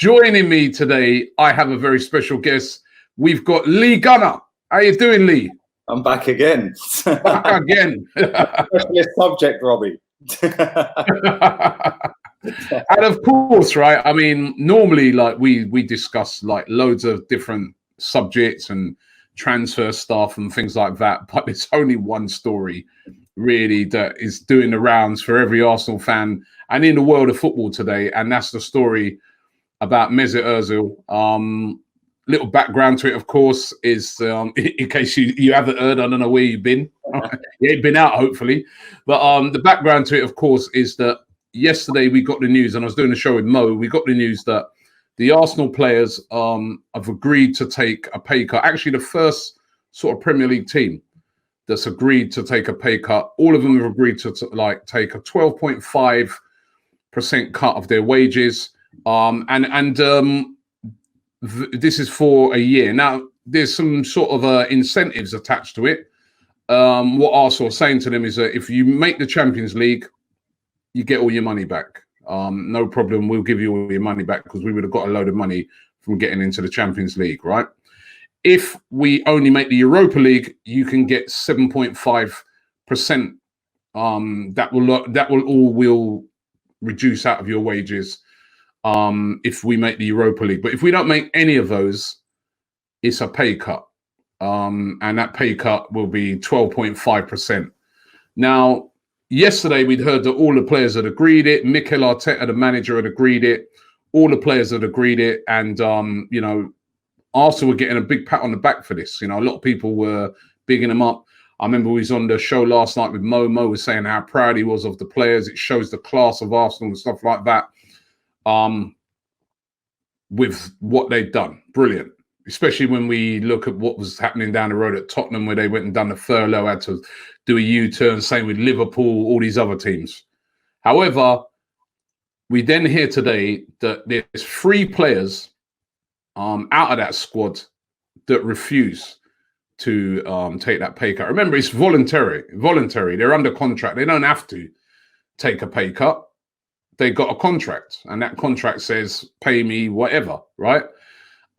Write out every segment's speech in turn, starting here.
Joining me today, I have a very special guest. We've got Lee Gunner. How you doing, Lee? I'm back again. Back again. Specialist subject, Robbie. And of course, right, I mean, normally like we discuss like loads of different subjects and transfer stuff and things like that, but it's only one story really that is doing the rounds for every Arsenal fan and in the world of football today, and that's the story about Mesut Ozil. Little background to it, of course, is in case you haven't heard, I don't know where you've been. You ain't been out, hopefully. But the background to it, of course, is that yesterday we got the news, and I was doing a show with Mo, we got the news that the Arsenal players have agreed to take a pay cut. Actually, the first sort of Premier League team that's agreed to take a pay cut. All of them have agreed to like take a 12.5% cut of their wages. This is for a year. Now, there's some sort of incentives attached to it. What Arsenal are saying to them is that if you make the Champions League, you get all your money back. No problem. We'll give you all your money back because we would have got a load of money from getting into the Champions League, right? If we only make the Europa League, you can get 7.5%. That will reduce out of your wages if we make the Europa League. But if we don't make any of those, it's a pay cut. And that pay cut will be 12.5%. Now, yesterday we'd heard that all the players had agreed it. Mikel Arteta, the manager, had agreed it. All the players had agreed it. And, you know, Arsenal were getting a big pat on the back for this. You know, a lot of people were bigging them up. I remember we was on the show last night with Mo. Mo was saying how proud he was of the players. It shows the class of Arsenal and stuff like that. With what they've done. Brilliant. Especially when we look at what was happening down the road at Tottenham, where they went and done the furlough, had to do a U-turn, same with Liverpool, all these other teams. However, we then hear today that there's 3 players out of that squad that refuse to take that pay cut. Remember, it's voluntary. They're under contract. They don't have to take a pay cut. They got a contract, and that contract says, pay me whatever, right?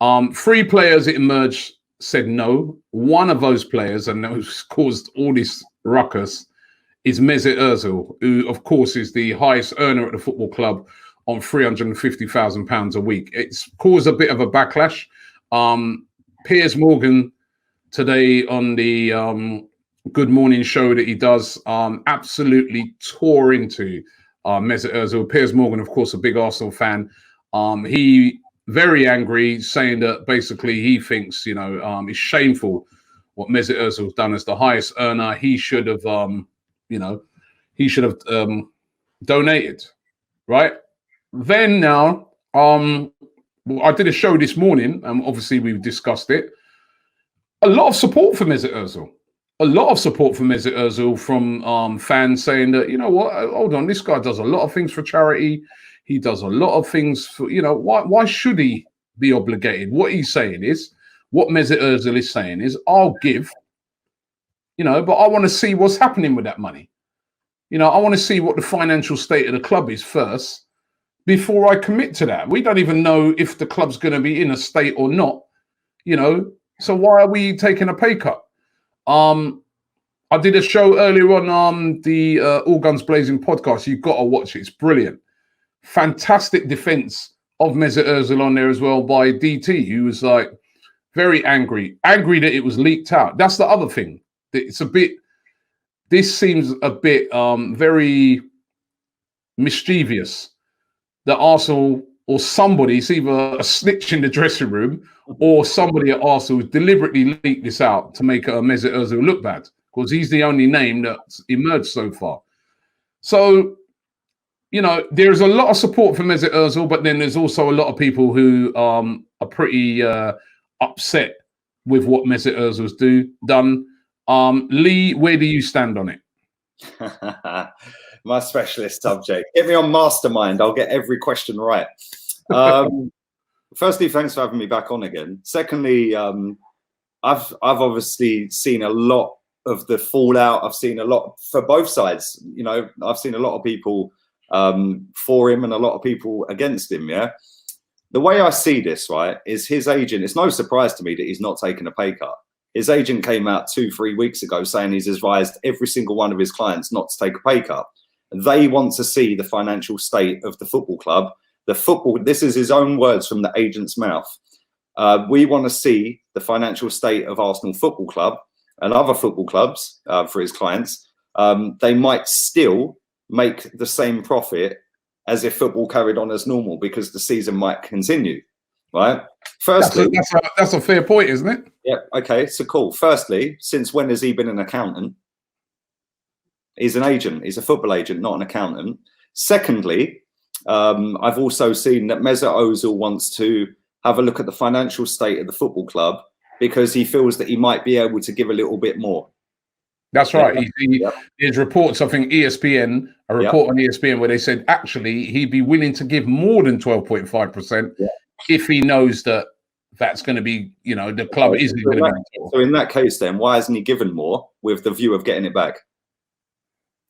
3 players, it emerged, said no. One of those players, and who's caused all this ruckus, is Mesut Ozil, who, of course, is the highest earner at the football club on £350,000 a week. It's caused a bit of a backlash. Piers Morgan today on the Good Morning show that he does absolutely tore into Mesut Ozil. Piers Morgan, of course, a big Arsenal fan. He very angry, saying that basically he thinks, you know, it's shameful what Mesut Ozil's done as the highest earner. He should have, you know, he should have donated, right? Then now, I did a show this morning, and obviously we've discussed it. A lot of support for Mesut Ozil. A lot of support for Mesut Ozil from fans saying that, you know what, hold on, this guy does a lot of things for charity. He does a lot of things for, you know, why should he be obligated? What he's saying is, what Mesut Ozil is saying is, I'll give, you know, but I want to see what's happening with that money. You know, I want to see what the financial state of the club is first before I commit to that. We don't even know if the club's going to be in a state or not, you know, so why are we taking a pay cut? I did a show earlier on the All Guns Blazing podcast. You've got to watch it. It's brilliant. Fantastic defense of Mesut Ozil on there as well by DT, who was like very angry that it was leaked out. That's the other thing. It's a bit, this seems a bit very mischievous that Arsenal or somebody, it's either a snitch in the dressing room or somebody at Arsenal deliberately leaked this out to make Mesut Ozil look bad, because he's the only name that's emerged so far. So, you know, there's a lot of support for Mesut Ozil, but then there's also a lot of people who are pretty upset with what Mesut Ozil's done. Lee, where do you stand on it? My specialist subject. Get me on Mastermind. I'll get every question right. Firstly, thanks for having me back on again. Secondly, I've obviously seen a lot of the fallout. I've seen a lot for both sides. You know, I've seen a lot of people for him and a lot of people against him. Yeah. the way I see this, right, is his agent. It's no surprise to me that he's not taking a pay cut. His agent came out 2-3 weeks ago saying he's advised every single one of his clients not to take a pay cut. They want to see the financial state of the football club. This is his own words from the agent's mouth. We want to see the financial state of Arsenal Football Club and other football clubs for his clients. They might still make the same profit as if football carried on as normal, because the season might continue, right? Firstly, that's a fair point, isn't it? Yeah. Okay. So cool. Firstly, since when has he been an accountant? He's an agent. He's a football agent, not an accountant. Secondly, I've also seen that Mesut Ozil wants to have a look at the financial state of the football club because he feels that he might be able to give a little bit more. That's right. There's reports, I think ESPN, a report on ESPN where they said actually he'd be willing to give more than 12.5% if he knows that that's going to be, the club isn't going to be. So in that case, then why hasn't he given more with the view of getting it back?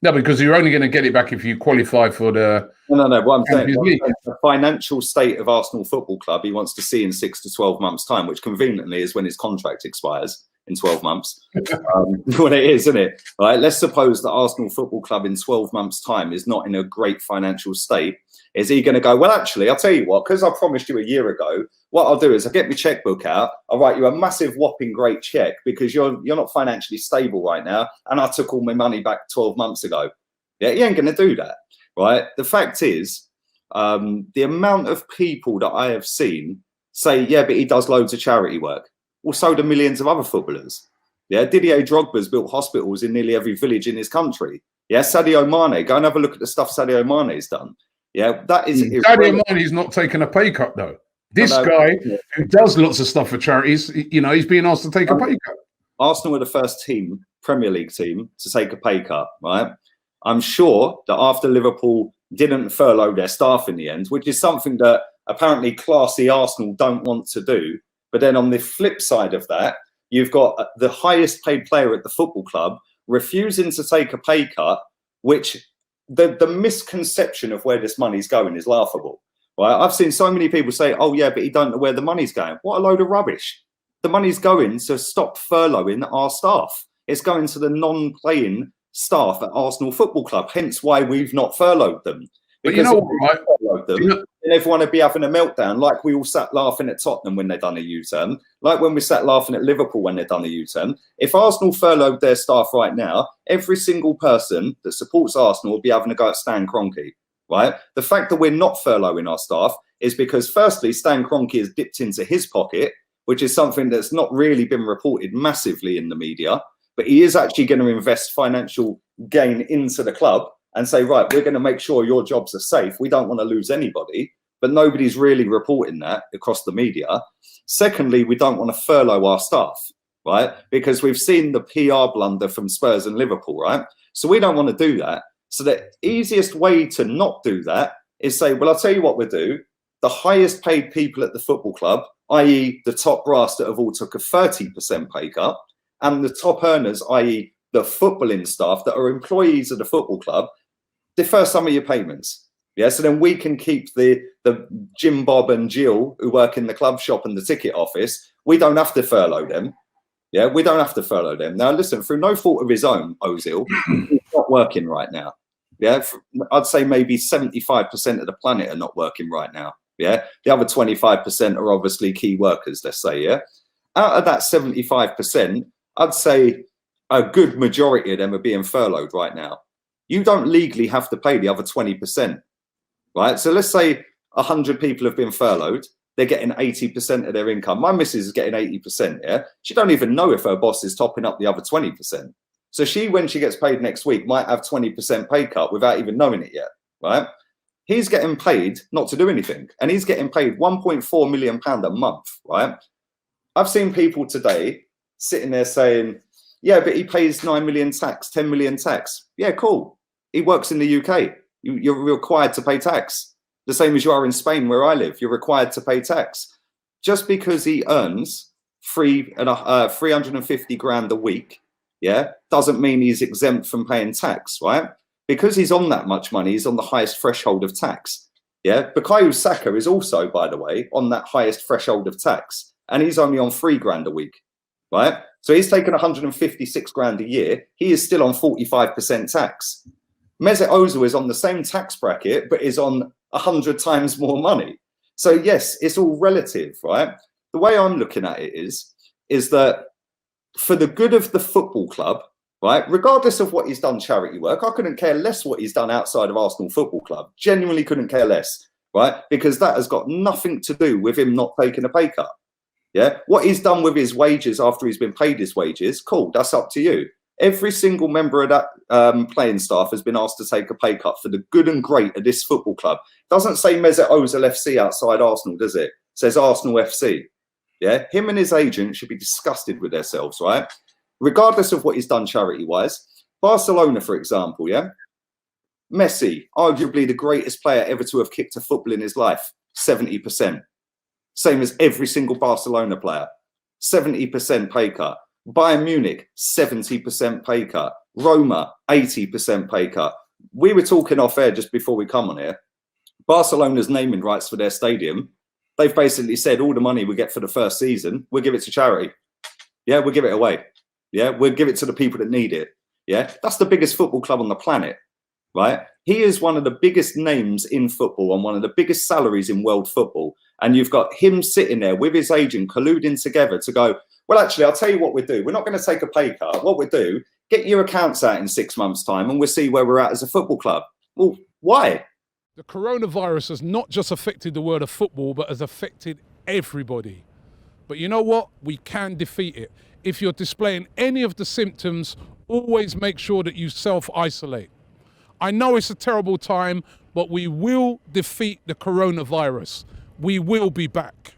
No, because you're only going to get it back if you qualify for the. No. What I'm saying, the financial state of Arsenal Football Club, he wants to see in 6 to 12 months' time, which conveniently is when his contract expires in 12 months. What it is, isn't it? All right. Let's suppose that Arsenal Football Club in 12 months' time is not in a great financial state. Is he going to go, well, actually, I'll tell you what, because I promised you a year ago, what I'll do is I'll get my checkbook out. I'll write you a massive whopping great check because you're not financially stable right now. And I took all my money back 12 months ago. Yeah, he ain't going to do that, right? The fact is, the amount of people that I have seen say, yeah, but he does loads of charity work. Well, so do millions of other footballers. Yeah, Didier Drogba's built hospitals in nearly every village in his country. Yeah, Sadio Mane, go and have a look at the stuff Sadio Mane's done. Yeah, that is. Sadio Mane's not taking a pay cut though. This guy who does lots of stuff for charities, he's being asked to take a pay cut. Arsenal were the first Premier League team to take a pay cut, right? I'm sure that after Liverpool didn't furlough their staff in the end, which is something that apparently classy Arsenal don't want to do. But then on the flip side of that, you've got the highest paid player at the football club refusing to take a pay cut, which the misconception of where this money's going is laughable. Right? I've seen so many people say, oh, yeah, but he don't know where the money's going. What a load of rubbish. The money's going to stop furloughing our staff. It's going to the non-playing staff at Arsenal Football Club, hence why we've not furloughed them. But you know what, right? Then everyone would be having a meltdown, like we all sat laughing at Tottenham when they've done a U-turn, like when we sat laughing at Liverpool when they've done a U-turn. If Arsenal furloughed their staff right now, every single person that supports Arsenal will be having a go at Stan Kroenke, right? The fact that we're not furloughing our staff is because, firstly, Stan Kroenke has dipped into his pocket, which is something that's not really been reported massively in the media, but he is actually going to invest financial gain into the club and say, right, we're going to make sure your jobs are safe. We don't want to lose anybody, but nobody's really reporting that across the media. Secondly, we don't want to furlough our staff, right? Because we've seen the PR blunder from Spurs and Liverpool, right? So we don't want to do that. So the easiest way to not do that is say, well, I'll tell you what we'll do. The highest paid people at the football club, i.e. the top brass that have all took a 30% pay cut, and the top earners, i.e. the footballing staff that are employees of the football club, defer some of your payments. Yeah, so then we can keep the Jim, Bob and Jill who work in the club shop and the ticket office. We don't have to furlough them. Yeah, we don't have to furlough them. Now, listen, through no fault of his own, Ozil, he's not working right now. Yeah, I'd say maybe 75% of the planet are not working right now. Yeah, the other 25% are obviously key workers, let's say, yeah. Out of that 75%, I'd say a good majority of them are being furloughed right now. You don't legally have to pay the other 20%, right? So let's say 100 people have been furloughed. They're getting 80% of their income. My missus is getting 80%, yeah? She don't even know if her boss is topping up the other 20%. So she, when she gets paid next week, might have 20% pay cut without even knowing it yet, right? He's getting paid not to do anything. And he's getting paid £1.4 million a month, right? I've seen people today sitting there saying, yeah, but he pays 9 million tax, 10 million tax. Yeah, cool. He works in the UK. You're required to pay tax. The same as you are in Spain, where I live. You're required to pay tax. Just because he earns 350 grand a week, yeah, doesn't mean he's exempt from paying tax, right? Because he's on that much money, he's on the highest threshold of tax. Yeah, Bukayo Saka is also, by the way, on that highest threshold of tax, and he's only on £3 a week, right? So he's taken 156 grand a year. He is still on 45% tax. Mesut Ozil is on the same tax bracket, but is on 100 times more money. So yes, it's all relative, right? The way I'm looking at it is that for the good of the football club, right, regardless of what he's done charity work, I couldn't care less what he's done outside of Arsenal Football Club. Genuinely couldn't care less, right? Because that has got nothing to do with him not taking a pay cut. Yeah, what he's done with his wages after he's been paid his wages, cool, that's up to you. Every single member of that playing staff has been asked to take a pay cut for the good and great of this football club. Doesn't say Mesut Ozil FC outside Arsenal, does it? It says Arsenal FC. Yeah, him and his agent should be disgusted with themselves, right? Regardless of what he's done charity-wise. Barcelona, for example, yeah? Messi, arguably the greatest player ever to have kicked a football in his life, 70%. Same as every single Barcelona player, 70% pay cut. Bayern Munich, 70% pay cut. Roma, 80% pay cut. We were talking off air just before we come on here. Barcelona's naming rights for their stadium, they've basically said all the money we get for the first season, we'll give it to charity. Yeah, we'll give it away. Yeah, we'll give it to the people that need it. Yeah, that's the biggest football club on the planet, right? He is one of the biggest names in football and one of the biggest salaries in world football. And you've got him sitting there with his agent colluding together to go, well, actually, I'll tell you what we'll do. We're not going to take a pay cut. What we'll do, get your accounts out in 6 months' time and we'll see where we're at as a football club. Well, why? The coronavirus has not just affected the world of football, but has affected everybody. But you know what? We can defeat it. If you're displaying any of the symptoms, always make sure that you self-isolate. I know it's a terrible time, but we will defeat the coronavirus. We will be back.